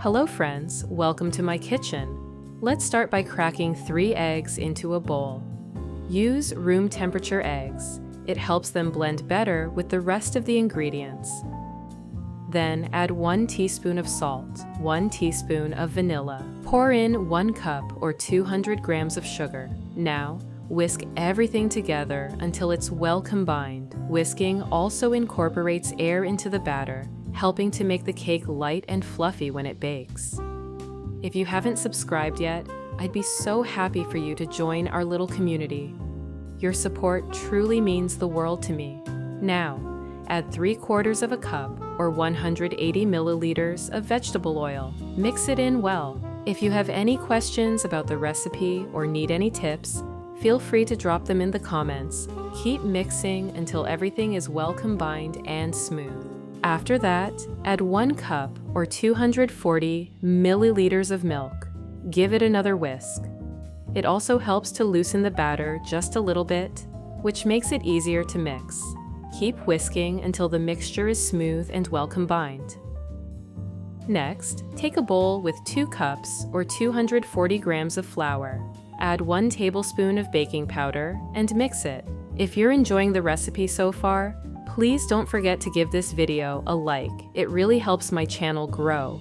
Hello friends, welcome to my kitchen. Let's start by cracking 3 eggs into a bowl. Use room temperature eggs. It helps them blend better with the rest of the ingredients. Then add 1 teaspoon of salt, 1 teaspoon of vanilla. Pour in 1 cup or 200 grams of sugar. Now, whisk everything together until it's well combined. Whisking also incorporates air into the batter, helping to make the cake light and fluffy when it bakes. If you haven't subscribed yet, I'd be so happy for you to join our little community. Your support truly means the world to me. Now, add 3/4 of a cup or 180 milliliters of vegetable oil. Mix it in well. If you have any questions about the recipe or need any tips, feel free to drop them in the comments. Keep mixing until everything is well combined and smooth. After that, add 1 cup or 240 milliliters of milk. Give it another whisk. It also helps to loosen the batter just a little bit, which makes it easier to mix. Keep whisking until the mixture is smooth and well combined. Next, take a bowl with 2 cups or 240 grams of flour. Add 1 tablespoon of baking powder and mix it. If you're enjoying the recipe so far, please don't forget to give this video a like. It really helps my channel grow.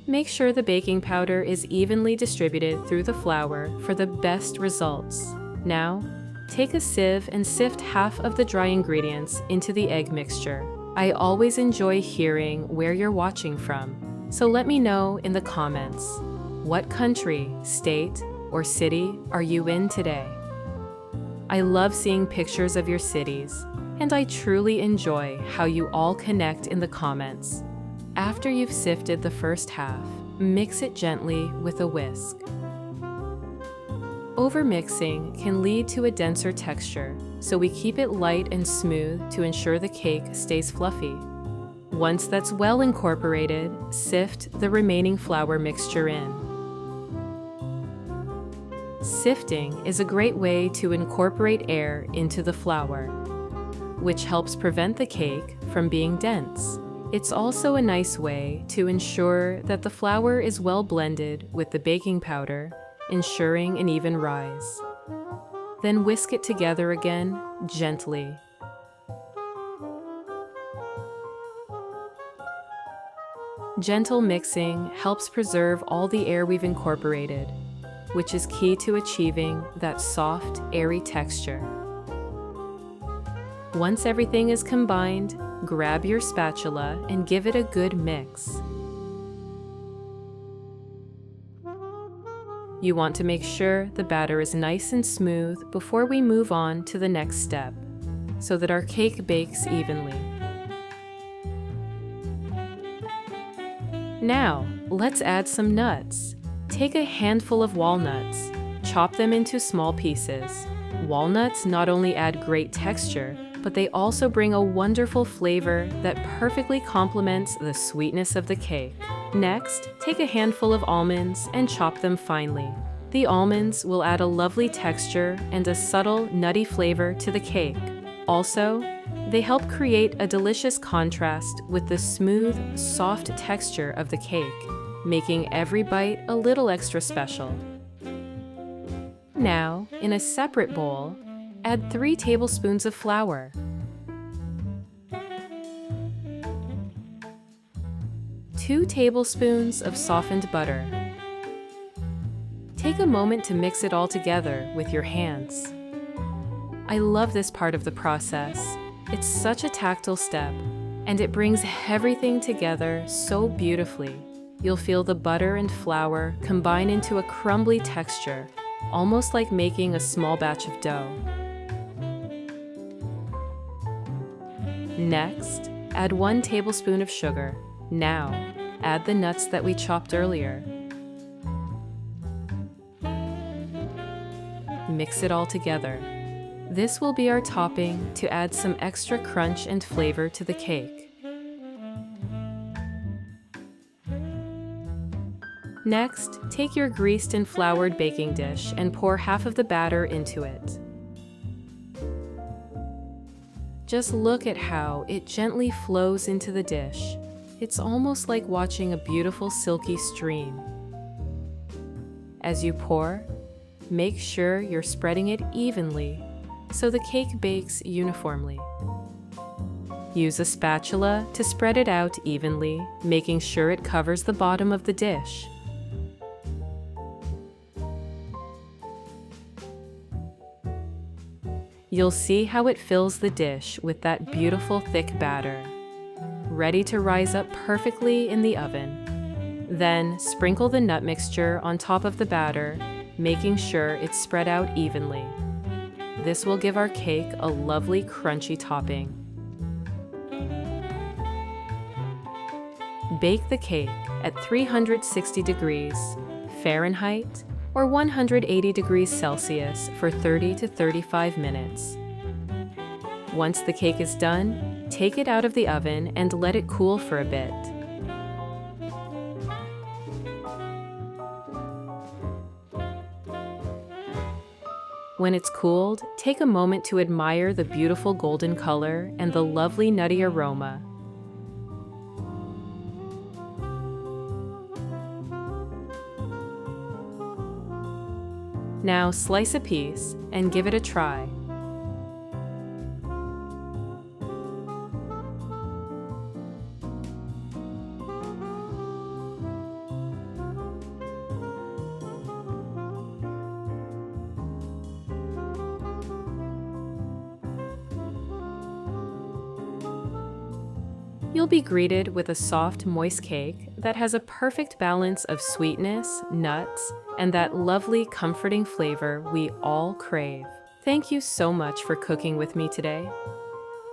Make sure the baking powder is evenly distributed through the flour for the best results. Now, take a sieve and sift half of the dry ingredients into the egg mixture. I always enjoy hearing where you're watching from, so let me know in the comments. What country, state, or city are you in today? I love seeing pictures of your cities, and I truly enjoy how you all connect in the comments. After you've sifted the first half, mix it gently with a whisk. Overmixing can lead to a denser texture, so we keep it light and smooth to ensure the cake stays fluffy. Once that's well incorporated, sift the remaining flour mixture in. Sifting is a great way to incorporate air into the flour, which helps prevent the cake from being dense. It's also a nice way to ensure that the flour is well blended with the baking powder, ensuring an even rise. Then whisk it together again, gently. Gentle mixing helps preserve all the air we've incorporated, which is key to achieving that soft, airy texture. Once everything is combined, grab your spatula and give it a good mix. You want to make sure the batter is nice and smooth before we move on to the next step, so that our cake bakes evenly. Now, let's add some nuts. Take a handful of walnuts, chop them into small pieces. Walnuts not only add great texture, but they also bring a wonderful flavor that perfectly complements the sweetness of the cake. Next, take a handful of almonds and chop them finely. The almonds will add a lovely texture and a subtle, nutty flavor to the cake. Also, they help create a delicious contrast with the smooth, soft texture of the cake, making every bite a little extra special. Now, in a separate bowl, add 3 tablespoons of flour. 2 tablespoons of softened butter. Take a moment to mix it all together with your hands. I love this part of the process. It's such a tactile step, and it brings everything together so beautifully. You'll feel the butter and flour combine into a crumbly texture, almost like making a small batch of dough. Next, add 1 tablespoon of sugar. Now, add the nuts that we chopped earlier. Mix it all together. This will be our topping to add some extra crunch and flavor to the cake. Next, take your greased and floured baking dish and pour half of the batter into it. Just look at how it gently flows into the dish. It's almost like watching a beautiful silky stream. As you pour, make sure you're spreading it evenly so the cake bakes uniformly. Use a spatula to spread it out evenly, making sure it covers the bottom of the dish. You'll see how it fills the dish with that beautiful thick batter, ready to rise up perfectly in the oven. Then sprinkle the nut mixture on top of the batter, making sure it's spread out evenly. This will give our cake a lovely crunchy topping. Bake the cake at 360 degrees Fahrenheit or 180 degrees Celsius for 30 to 35 minutes. Once the cake is done, take it out of the oven and let it cool for a bit. When it's cooled, take a moment to admire the beautiful golden color and the lovely nutty aroma. Now slice a piece and give it a try. You'll be greeted with a soft, moist cake that has a perfect balance of sweetness, nuts, and that lovely, comforting flavor we all crave. Thank you so much for cooking with me today.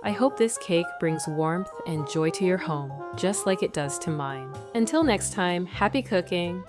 I hope this cake brings warmth and joy to your home, just like it does to mine. Until next time, happy cooking!